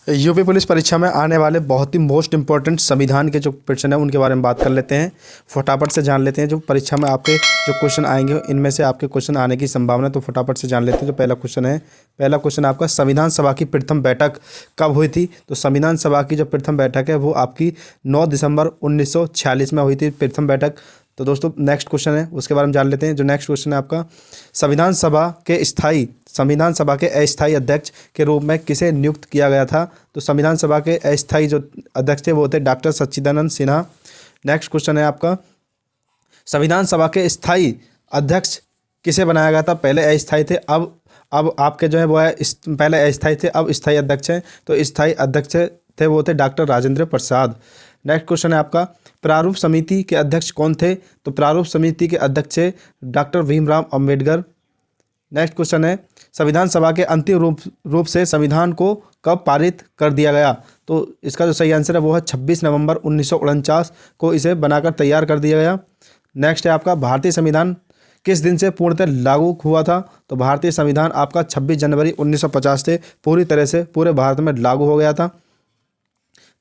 UP police परीक्षा में आने वाले बहुत ही मोस्ट इंपॉर्टेंट संविधान के जो क्वेश्चन है उनके बारे में बात कर लेते हैं। फटाफट से जान लेते हैं जो परीक्षा में आपके जो क्वेश्चन आएंगे इनमें से आपके क्वेश्चन आने की संभावना, तो फटाफट से जान लेते हैं। जो पहला क्वेश्चन है आपका, संविधान सभा की प्रथम बैठक कब हुई थी? तो संविधान सभा की जो प्रथम बैठक है वो आपकी 9 दिसंबर 1946 में हुई थी प्रथम बैठक। तो दोस्तों नेक्स्ट क्वेश्चन है उसके बारे में जान लेते हैं। जो नेक्स्ट क्वेश्चन है आपका, संविधान सभा के अस्थायी अध्यक्ष के रूप में किसे नियुक्त किया गया था? तो संविधान सभा के अस्थायी जो अध्यक्ष थे वो थे डॉक्टर सच्चिदानंद सिन्हा। नेक्स्ट क्वेश्चन है आपका, संविधान सभा के स्थायी अध्यक्ष किसे बनाया गया था? पहले अस्थायी थे, अब आपके जो है वो है पहले अस्थायी थे, अब स्थायी अध्यक्ष हैं। तो स्थायी अध्यक्ष थे वो थे doctor Rajendra Prasad. Next question है आपका, प्रारूप समिति के अध्यक्ष कौन थे? तो प्रारूप समिति के अध्यक्ष थे doctor Bhimrao Ambedkar. Next question है, संविधान सभा के अंतिम रूप से संविधान को कब पारित कर दिया गया? तो इसका जो सही आंसर है वो है 26 नवंबर 1949 को इसे बनाकर तैयार कर दिया गया। नेक्स्ट है आपका, भारतीय संविधान किस दिन से पूर्णतः लागू हुआ था? तो भारतीय संविधान आपका 26 जनवरी 1950 से पूरी तरह से पूरे भारत में लागू हो गया था।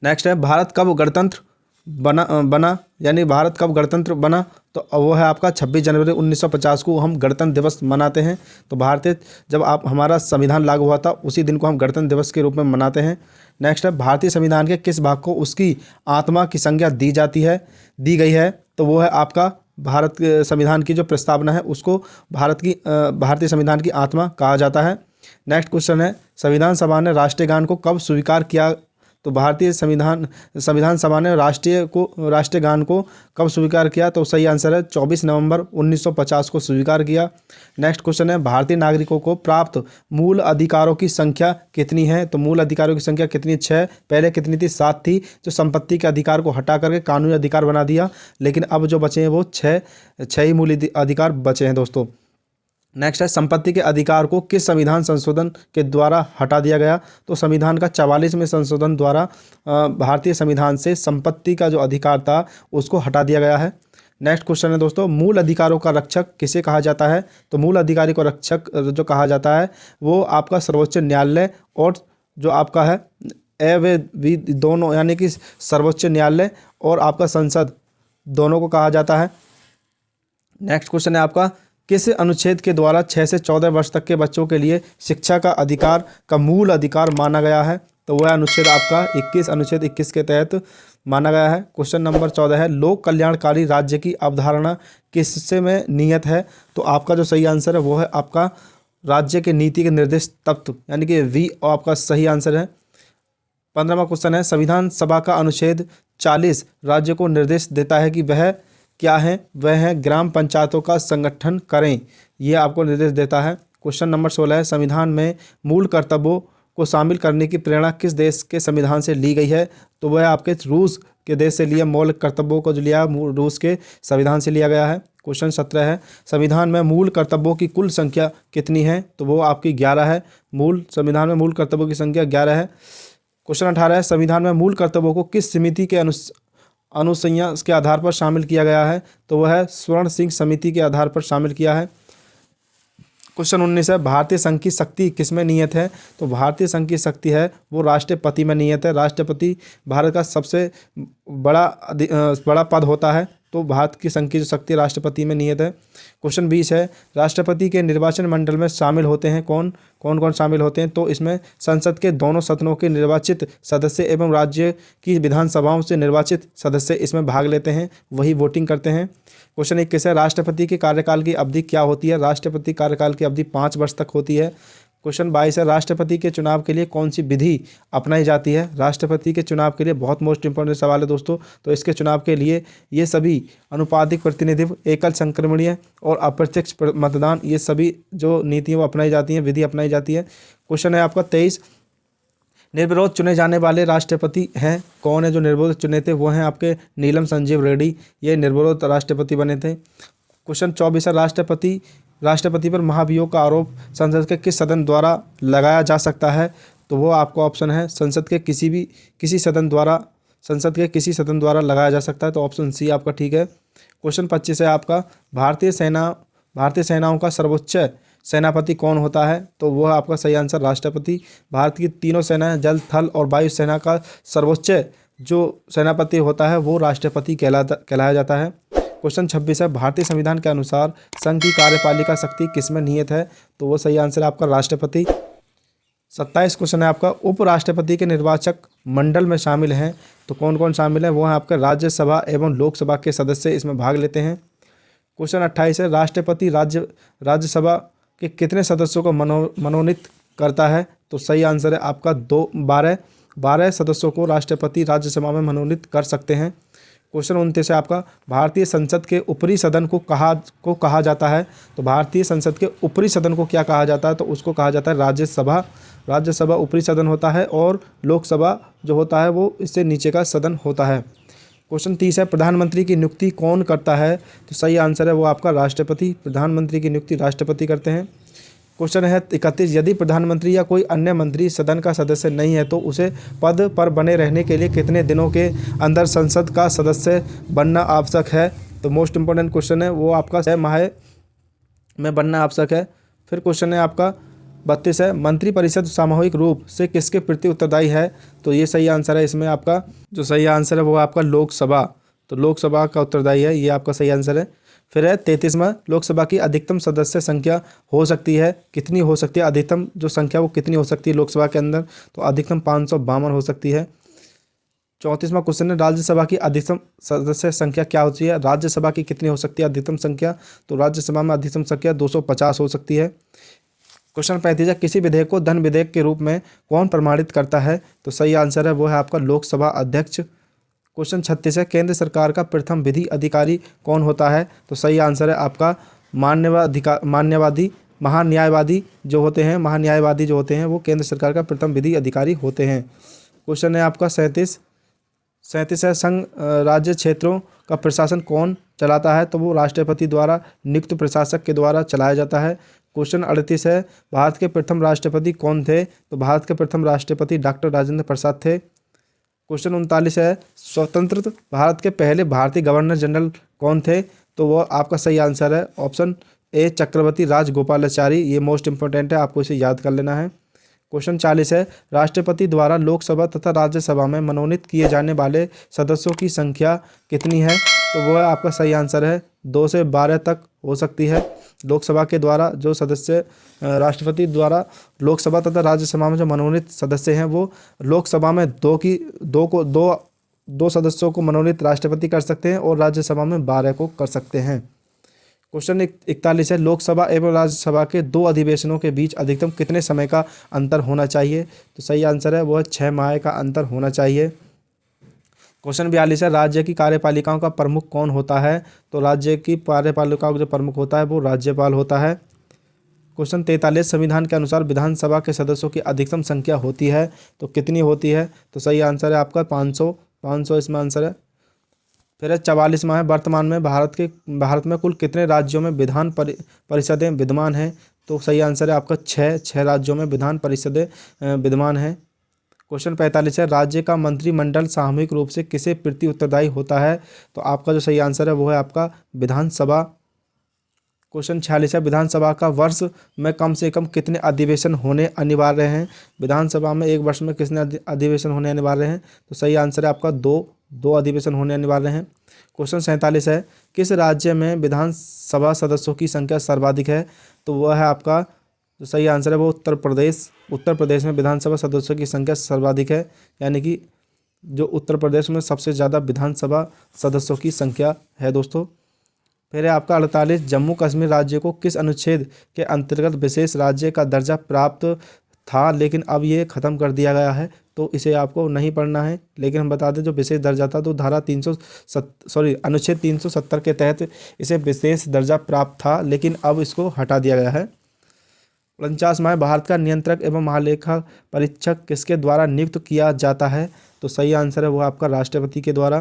नेक्स्ट है, भारत कब गणतंत्र बना यानी भारत कब गणतंत्र बना? तो वो है आपका 26 जनवरी 1950 को हम गणतंत्र दिवस मनाते हैं। तो जब हमारा संविधान लागू हुआ था उसी दिन को हम गणतंत्र दिवस के रूप में मनाते हैं। नेक्स्ट है, भारतीय संविधान के किस भाग को उसकी आत्मा की संज्ञा दी गई है? तो वो है आपका भारत के संविधान की जो प्रस्तावना है उसको भारतीय संविधान की आत्मा कहा जाता है। नेक्स्ट क्वेश्चन है, संविधान सभा ने राष्ट्रीय गान को कब स्वीकार किया? तो भारतीय संविधान सभा ने राष्ट्रीय गान को कब स्वीकार किया? तो सही आंसर है 24 नवंबर 1950 को स्वीकार किया। नेक्स्ट क्वेश्चन है, भारतीय नागरिकों को प्राप्त मूल अधिकारों की संख्या कितनी है? तो मूल अधिकारों की संख्या कितनी? 6। पहले कितनी थी? 7 थी। जो संपत्ति के अधिकार को हटा करके कानूनी अधिकार बना दिया, लेकिन अब जो बचे हैं वो 6 ही मूल अधिकार बचे हैं दोस्तों। नेक्स्ट है, संपत्ति के अधिकार को किस संविधान संशोधन के द्वारा हटा दिया गया? तो संविधान का 44वें संशोधन द्वारा भारतीय संविधान से संपत्ति का जो अधिकार था उसको हटा दिया गया है। नेक्स्ट क्वेश्चन है दोस्तों, मूल अधिकारों का रक्षक किसे कहा जाता है? तो मूल अधिकारी को रक्षक जो कहा जाता है वो आपका सर्वोच्च न्यायालय और जो आपका है दोनों यानी कि सर्वोच्च न्यायालय और आपका संसद दोनों को कहा जाता है। नेक्स्ट क्वेश्चन है आपका, किस अनुच्छेद के द्वारा 6 से 14 वर्ष तक के बच्चों के लिए शिक्षा का अधिकार का मूल अधिकार माना गया है? तो वह अनुच्छेद आपका अनुच्छेद 21 के तहत माना गया है। क्वेश्चन नंबर 14 है, लोक कल्याणकारी राज्य की अवधारणा किससे में नियत है? तो आपका जो सही आंसर है वो है आपका राज्य के नीति के निर्देश तत्व यानी कि वी आपका सही आंसर है। 15वां क्वेश्चन है, संविधान सभा का अनुच्छेद 40 राज्य को निर्देश देता है कि वह क्या है? वह है ग्राम पंचायतों का संगठन करें, यह आपको निर्देश देता है। क्वेश्चन नंबर 16 है, संविधान में मूल कर्तव्यों को शामिल करने की प्रेरणा किस देश के संविधान से ली गई है? तो वह आपके रूस के देश से लिया, मौलिक कर्तव्यों को जो लिया रूस के संविधान से लिया गया है। क्वेश्चन 17 है, संविधान में मूल कर्तव्यों की कुल संख्या कितनी है? तो वो आपकी 11 है। संविधान में मूल कर्तव्यों की संख्या 11 है। क्वेश्चन 18 है, संविधान में मूल कर्तव्यों को किस समिति के अनुसंज्ञा के आधार पर शामिल किया गया है? तो वह है स्वर्ण सिंह समिति के आधार पर शामिल किया है। क्वेश्चन 19 है, भारतीय संघ की शक्ति किसमें निहित है? तो भारतीय संघ की शक्ति है वो राष्ट्रपति में निहित है। राष्ट्रपति भारत का सबसे बड़ा पद होता है, तो भारत की संघ की जो शक्ति राष्ट्रपति में निहित है। क्वेश्चन 20 है, राष्ट्रपति के निर्वाचन मंडल में शामिल होते हैं कौन कौन शामिल होते हैं? तो इसमें संसद के दोनों सदनों के निर्वाचित सदस्य एवं राज्य की विधानसभाओं से निर्वाचित सदस्य इसमें भाग लेते हैं, वही वोटिंग करते हैं। क्वेश्चन 21 है, राष्ट्रपति के कार्यकाल की अवधि क्या होती है? राष्ट्रपति कार्यकाल की अवधि 5 वर्ष तक होती है। क्वेश्चन 22 है, राष्ट्रपति के चुनाव के लिए कौन सी विधि अपनाई जाती है? राष्ट्रपति के चुनाव के लिए बहुत मोस्ट इंपॉर्टेंट सवाल है दोस्तों। तो इसके चुनाव के लिए ये सभी अनुपातिक प्रतिनिधित्व, एकल संक्रमणीय और अप्रत्यक्ष मतदान, ये सभी जो नीतियाँ वो अपनाई जाती हैं, विधि अपनाई जाती है। क्वेश्चन है आपका 23, निर्विरोध चुने जाने वाले राष्ट्रपति हैं कौन है? जो निर्विरोध चुने थे वो हैं आपके नीलम संजीव रेड्डी, ये निर्विरोध राष्ट्रपति बने थे। क्वेश्चन 24 है, राष्ट्रपति पर महाभियोग का आरोप संसद के किस सदन द्वारा लगाया जा सकता है? तो वो आपका ऑप्शन है संसद के किसी सदन द्वारा लगाया जा सकता है, तो ऑप्शन सी आपका ठीक है। क्वेश्चन 25 है आपका, भारतीय सेनाओं का सर्वोच्च सेनापति कौन होता है? तो वो है आपका सही आंसर राष्ट्रपति। भारत की तीनों सेनाएं जल, थल और वायु सेना का सर्वोच्च जो सेनापति होता है वो राष्ट्रपति कहलाया जाता है। क्वेश्चन 26 है, भारतीय संविधान के अनुसार संघ की कार्यपालिका शक्ति किसमें निहित है? तो वो सही आंसर है आपका राष्ट्रपति। 27 क्वेश्चन है आपका, उपराष्ट्रपति के निर्वाचक मंडल में शामिल हैं तो कौन कौन शामिल है? वो है आपका राज्यसभा एवं लोकसभा के सदस्य इसमें भाग लेते हैं। क्वेश्चन 28 है, राष्ट्रपति राज्यसभा के कितने सदस्यों को मनोनीत करता है? तो सही आंसर है आपका 12 सदस्यों को राष्ट्रपति राज्यसभा में मनोनीत कर सकते हैं। क्वेश्चन 29 है आपका, भारतीय संसद के ऊपरी सदन को कहा जाता है? तो भारतीय संसद के ऊपरी सदन को क्या कहा जाता है? तो उसको कहा जाता है राज्यसभा। राज्यसभा ऊपरी सदन होता है और लोकसभा जो होता है वो इससे नीचे का सदन होता है। क्वेश्चन 30 है, प्रधानमंत्री की नियुक्ति कौन करता है? तो सही आंसर है वो आपका राष्ट्रपति। प्रधानमंत्री की नियुक्ति राष्ट्रपति करते हैं। क्वेश्चन है 31, यदि प्रधानमंत्री या कोई अन्य मंत्री सदन का सदस्य नहीं है तो उसे पद पर बने रहने के लिए कितने दिनों के अंदर संसद का सदस्य बनना आवश्यक है? तो मोस्ट इंपॉर्टेंट क्वेश्चन है वो आपका 6 माह में बनना आवश्यक है। फिर क्वेश्चन है आपका 32 है, मंत्रिपरिषद सामूहिक रूप से किसके प्रति उत्तरदायी है? तो ये सही आंसर है। इसमें आपका जो सही आंसर है वो आपका लोकसभा, तो लोकसभा का उत्तरदायी है, ये आपका सही आंसर है। फिर है 33वां, लोकसभा की अधिकतम सदस्य संख्या हो सकती है, कितनी हो सकती है? अधिकतम जो संख्या वो कितनी हो सकती है लोकसभा के अंदर? तो अधिकतम 552 हो सकती है। 34वां क्वेश्चन है, राज्यसभा की अधिकतम सदस्य संख्या क्या होती है? राज्यसभा की कितनी हो सकती है अधिकतम संख्या? तो राज्यसभा में अधिकतम संख्या 250 हो सकती है। क्वेश्चन 35 है, किसी विधेयक को धन विधेयक के रूप में कौन प्रमाणित करता है? तो सही आंसर है वो है आपका लोकसभा अध्यक्ष। क्वेश्चन 36 है, केंद्र सरकार का प्रथम विधि अधिकारी कौन होता है? तो सही आंसर है आपका महान्यायवादी जो होते हैं वो केंद्र सरकार का प्रथम विधि अधिकारी होते हैं। क्वेश्चन है आपका 37 है, संघ राज्य क्षेत्रों का प्रशासन कौन चलाता है? तो वो राष्ट्रपति द्वारा नियुक्त प्रशासक के द्वारा चलाया जाता है। क्वेश्चन 38 है, भारत के प्रथम राष्ट्रपति कौन थे? तो भारत के प्रथम राष्ट्रपति डॉक्टर राजेंद्र प्रसाद थे। क्वेश्चन 39 है, स्वतंत्र भारत के पहले भारतीय गवर्नर जनरल कौन थे? तो वो आपका सही आंसर है ऑप्शन ए चक्रवर्ती राजगोपालाचारी। ये मोस्ट इंपॉर्टेंट है, आपको इसे याद कर लेना है। क्वेश्चन 40 है, राष्ट्रपति द्वारा लोकसभा तथा राज्यसभा में मनोनीत किए जाने वाले सदस्यों की संख्या कितनी है? तो वो है आपका सही आंसर है 2 से 12 तक हो सकती है। लोकसभा के द्वारा जो सदस्य राष्ट्रपति द्वारा लोकसभा तथा राज्यसभा में जो मनोनीत सदस्य हैं वो लोकसभा में दो सदस्यों को मनोनीत राष्ट्रपति कर सकते हैं और राज्यसभा में 12 को कर सकते हैं। क्वेश्चन 41 है, लोकसभा एवं राज्यसभा के 2 अधिवेशनों के बीच अधिकतम कितने समय का अंतर होना चाहिए? तो सही आंसर है वो 6 माह का अंतर होना चाहिए। क्वेश्चन 42 है, राज्य की कार्यपालिकाओं का प्रमुख कौन होता है? तो राज्य की कार्यपालिकाओं का जो प्रमुख होता है वो राज्यपाल होता है। क्वेश्चन 43, संविधान के अनुसार विधानसभा के सदस्यों की अधिकतम संख्या होती है तो कितनी होती है? तो सही आंसर है आपका 500 इसमें आंसर है। फिर है 44वां है, वर्तमान में भारत में कुल कितने राज्यों में विधान परिषदें विद्यमान हैं? तो सही आंसर है आपका 6 राज्यों में विधान परिषदें विद्यमान हैं। क्वेश्चन 45 है, राज्य का मंत्रिमंडल सामूहिक रूप से किसे प्रति उत्तरदायी होता है? तो आपका जो सही आंसर है वो है आपका विधानसभा। क्वेश्चन 46 है, विधानसभा का वर्ष में कम से कम कितने अधिवेशन होने अनिवार्य हैं? विधानसभा में एक वर्ष में कितने अधिवेशन होने अनिवार्य हैं? तो सही आंसर है आपका 2 अधिवेशन होने अनिवार्य हैं। क्वेश्चन 47 है, किस राज्य में विधानसभा सदस्यों की संख्या सर्वाधिक है? तो वह है आपका जो सही आंसर है वो उत्तर प्रदेश में विधानसभा सदस्यों की संख्या सर्वाधिक है, यानी कि जो उत्तर प्रदेश में सबसे ज़्यादा विधानसभा सदस्यों की संख्या है दोस्तों। फिर है आपका 48, जम्मू कश्मीर राज्य को किस अनुच्छेद के अंतर्गत विशेष राज्य का दर्जा प्राप्त था लेकिन अब ये ख़त्म कर दिया गया है? तो इसे आपको नहीं पढ़ना है, लेकिन हम बता दें जो विशेष दर्जा था तो अनुच्छेद 370 के तहत इसे विशेष दर्जा प्राप्त था, लेकिन अब इसको हटा दिया गया है। 49वां है, भारत का नियंत्रक एवं महालेखा परीक्षक किसके द्वारा नियुक्त किया जाता है? तो सही आंसर है वो आपका राष्ट्रपति के द्वारा।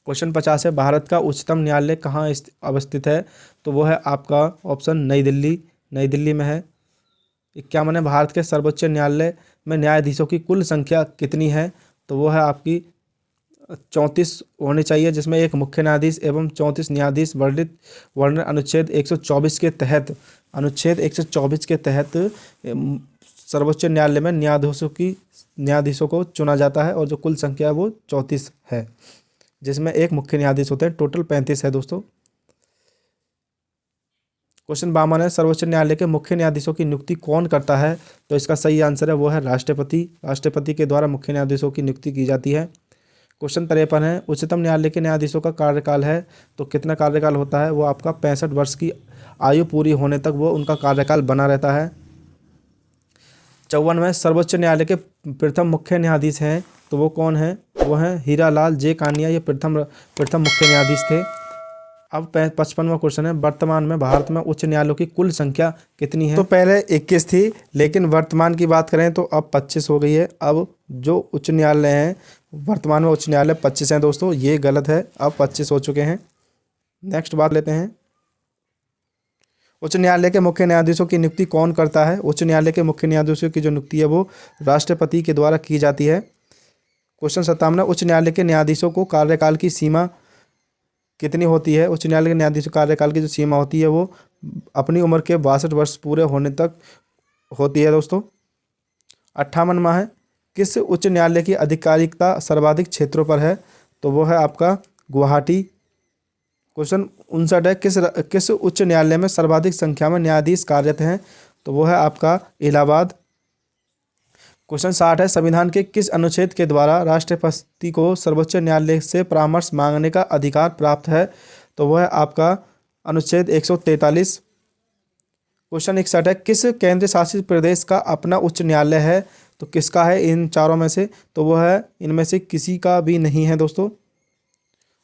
क्वेश्चन 50 है, भारत का उच्चतम न्यायालय कहाँ अवस्थित है? तो वो है आपका ऑप्शन नई दिल्ली में है। 51 है, भारत के सर्वोच्च न्यायालय में न्यायाधीशों की कुल संख्या कितनी है? तो वो है आपकी 34 होने चाहिए, जिसमें एक मुख्य न्यायाधीश एवं 34 न्यायाधीश वर्णित वर्णन अनुच्छेद 124 के तहत, अनुच्छेद 124 के तहत सर्वोच्च न्यायालय में न्यायाधीशों को चुना जाता है, और जो कुल संख्या है वो 34 है, जिसमें एक मुख्य न्यायाधीश होते हैं। टोटल 35 है दोस्तों। क्वेश्चन 52 है, सर्वोच्च न्यायालय के मुख्य न्यायाधीशों की नियुक्ति कौन करता है? तो इसका सही आंसर है वो है राष्ट्रपति। राष्ट्रपति के द्वारा मुख्य न्यायाधीशों की नियुक्ति की जाती है। क्वेश्चन 53 है, उच्चतम न्यायालय के न्यायाधीशों का कार्यकाल है, तो कितना कार्यकाल होता है? वो आपका 65 वर्ष की आयु पूरी होने तक वो उनका कार्यकाल बना रहता है। 54 में सर्वोच्च न्यायालय के प्रथम मुख्य न्यायाधीश हैं, तो वो कौन है? वो हैं हीरालाल जे कानिया, ये प्रथम मुख्य न्यायाधीश थे। अब 55वां क्वेश्चन है, वर्तमान में भारत में उच्च न्यायालयों की कुल संख्या कितनी है? तो पहले 21 थी, लेकिन वर्तमान की बात करें तो अब 25 हो गई है। अब जो उच्च न्यायालय हैं, वर्तमान में उच्च न्यायालय 25 हैं दोस्तों, ये गलत है, अब 25 हो चुके हैं। नेक्स्ट बात लेते हैं, उच्च न्यायालय के मुख्य न्यायाधीशों की नियुक्ति कौन करता है? उच्च न्यायालय के मुख्य न्यायाधीशों की जो नियुक्ति है वो राष्ट्रपति के द्वारा की जाती है। क्वेश्चन 57, उच्च न्यायालय के न्यायाधीशों को कार्यकाल की सीमा कितनी होती है? उच्च न्यायालय के न्यायाधीशों कार्यकाल की जो सीमा होती है वो अपनी उम्र के 62 वर्ष पूरे होने तक होती है दोस्तों। 58वां है, किस उच्च न्यायालय की आधिकारिकता सर्वाधिक क्षेत्रों पर है? तो वो है आपका गुवाहाटी। क्वेश्चन 59 है, किस उच्च न्यायालय में सर्वाधिक संख्या में न्यायाधीश कार्यरत हैं? तो वो है आपका इलाहाबाद। क्वेश्चन 60 है, संविधान के किस अनुच्छेद के द्वारा राष्ट्रपति को सर्वोच्च न्यायालय से परामर्श मांगने का अधिकार प्राप्त है? तो वह है आपका अनुच्छेद 143। क्वेश्चन 61 है, किस केंद्र शासित प्रदेश का अपना उच्च न्यायालय है? तो किसका है इन चारों में से? तो वह है इनमें से किसी का भी नहीं है दोस्तों।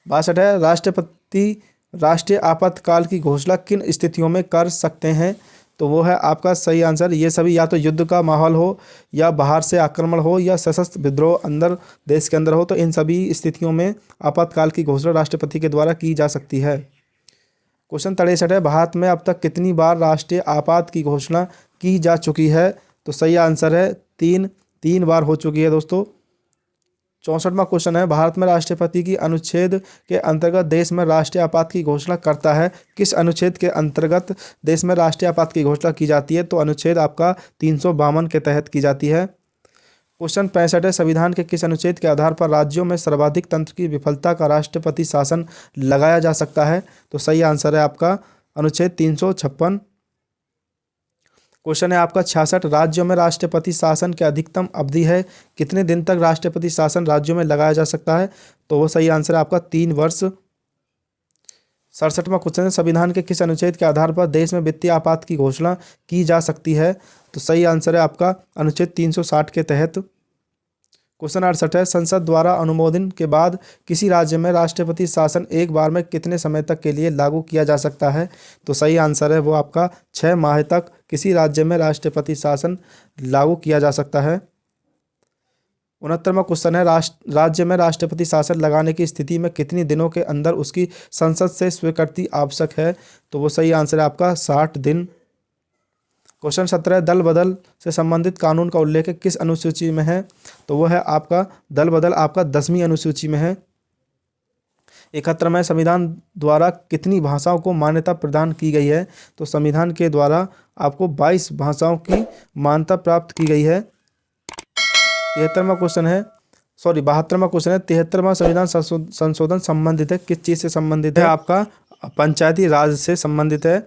62 है, राष्ट्रपति राष्ट्रीय आपातकाल की घोषणा किन स्थितियों में कर सकते हैं? तो वो है आपका सही आंसर, ये सभी या तो युद्ध का माहौल हो, या बाहर से आक्रमण हो, या सशस्त्र विद्रोह अंदर देश के अंदर हो, तो इन सभी स्थितियों में आपातकाल की घोषणा राष्ट्रपति के द्वारा की जा सकती है। क्वेश्चन 63 है, भारत में अब तक कितनी बार राष्ट्रीय आपात की घोषणा की जा चुकी है? तो सही आंसर है 3 बार हो चुकी है दोस्तों। 64वां क्वेश्चन है, भारत में राष्ट्रपति की अनुच्छेद के अंतर्गत देश में राष्ट्रीय आपात की घोषणा करता है? किस अनुच्छेद के अंतर्गत देश में राष्ट्रीय आपात की घोषणा की जाती है? तो अनुच्छेद आपका 352 के तहत की जाती है। क्वेश्चन 65 है, संविधान के किस अनुच्छेद के आधार पर राज्यों में सर्वाधिक तंत्र की विफलता का राष्ट्रपति शासन लगाया जा सकता है? तो सही आंसर है आपका अनुच्छेद 356। क्वेश्चन है आपका 66, राज्यों में राष्ट्रपति शासन की अधिकतम अवधि है, कितने दिन तक राष्ट्रपति शासन राज्यों में लगाया जा सकता है? तो वो सही आंसर है आपका 3 वर्ष। 67वां क्वेश्चन है, संविधान के किस अनुच्छेद के आधार पर देश में वित्तीय आपात की घोषणा की जा सकती है? तो सही आंसर है आपका अनुच्छेद 360 के तहत। क्वेश्चन 68 है, संसद द्वारा अनुमोदन के बाद किसी राज्य में राष्ट्रपति शासन एक बार में कितने समय तक के लिए लागू किया जा सकता है? तो सही आंसर है वो आपका 6 माह तक किसी राज्य में राष्ट्रपति शासन लागू किया जा सकता है। 69वां क्वेश्चन है, राज्य में राष्ट्रपति शासन लगाने की स्थिति में कितनी दिनों के अंदर उसकी संसद से स्वीकृति आवश्यक है? तो वो सही आंसर है आपका 60 दिन। क्वेश्चन 17, दल बदल से संबंधित कानून का उल्लेख किस अनुसूची में है? तो वो है आपका दल बदल आपका 10वीं अनुसूची में है। 71 में संविधान द्वारा कितनी भाषाओं को मान्यता प्रदान की गई है? तो संविधान के द्वारा आपको 22 भाषाओं की मान्यता प्राप्त की गई है। 73वां क्वेश्चन है 73वां संविधान संशोधन संबंधित है, किस चीज़ से संबंधित है? आपका पंचायती राज से संबंधित है।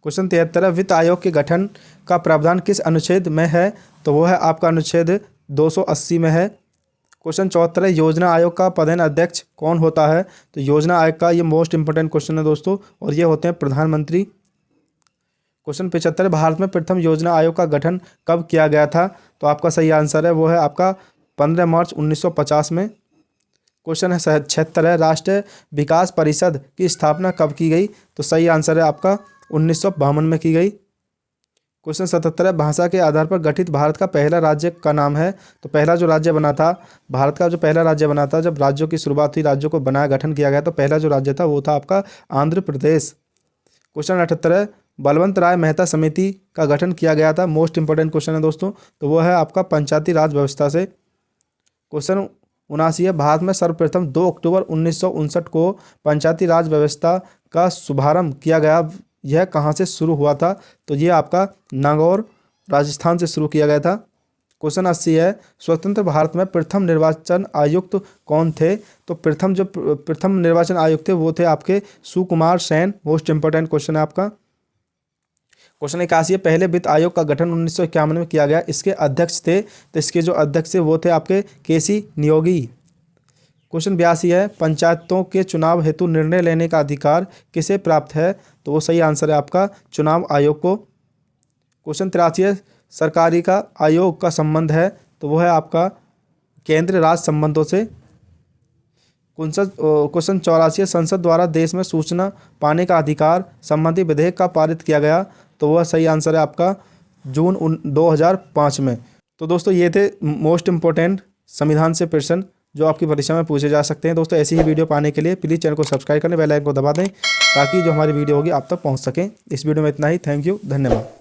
क्वेश्चन 73, वित्त आयोग के गठन का प्रावधान किस अनुच्छेद में है? तो वो है आपका अनुच्छेद 280 में है। क्वेश्चन 74, योजना आयोग का प्रधान अध्यक्ष कौन होता है? तो योजना आयोग का ये मोस्ट इंपोर्टेंट क्वेश्चन है दोस्तों, और ये होते हैं प्रधानमंत्री। क्वेश्चन 75, भारत में प्रथम योजना आयोग का गठन कब किया गया था? तो आपका सही आंसर है वो है आपका 15 मार्च 1950 में। क्वेश्चन है 76 है, राष्ट्रीय विकास परिषद की स्थापना कब की गई? तो सही आंसर है आपका 1952 में की गई। क्वेश्चन 77 है, भाषा के आधार पर गठित भारत का पहला राज्य का नाम है? तो पहला जो राज्य बना था, भारत का जो पहला राज्य बना था, जब राज्यों की शुरुआत हुई, राज्यों को बनाया गठन किया गया, तो पहला जो राज्य था वो था आपका आंध्र प्रदेश। क्वेश्चन 78 है, बलवंत राय मेहता समिति का गठन किया गया था, मोस्ट इंपोर्टेंट क्वेश्चन है दोस्तों, तो वो है आपका पंचायती राज व्यवस्था से। क्वेश्चन 79 है, भारत में सर्वप्रथम 2 अक्टूबर 1959 को पंचायती राज व्यवस्था का शुभारंभ किया गया। यह कहाँ से शुरू हुआ था? तो ये आपका नागौर राजस्थान से शुरू किया गया था। क्वेश्चन 80 है, स्वतंत्र भारत में प्रथम निर्वाचन आयुक्त कौन थे? तो प्रथम निर्वाचन आयुक्त थे वो थे आपके Sukumar Sen. Most important question है आपका। क्वेश्चन 81 है, पहले वित्त आयोग का गठन 1951 में किया गया। इसके अध्यक्ष थे, तो इसके जो अध्यक्ष थे वो थे आपके केसी नियोगी। क्वेश्चन 82 है, पंचायतों के चुनाव हेतु निर्णय लेने का अधिकार किसे प्राप्त है? तो वो सही आंसर है आपका चुनाव आयोग को। क्वेश्चन 83 है, सरकारी का आयोग का संबंध है? तो वो है आपका केंद्र राज्य संबंधों से। क्वेश्चन 84 है, संसद द्वारा देश में सूचना पाने का अधिकार संबंधी विधेयक का पारित किया गया। तो वह सही आंसर है आपका जून 2005 में। तो दोस्तों ये थे मोस्ट इंपॉर्टेंट संविधान से प्रश्न जो आपकी परीक्षा में पूछे जा सकते हैं। दोस्तों ऐसी ही वीडियो पाने के लिए प्लीज़ चैनल को सब्सक्राइब करें, बेल आइकन को दबा दें ताकि जो हमारी वीडियो होगी आप तक पहुंच सकें। इस वीडियो में इतना ही। थैंक यू, धन्यवाद।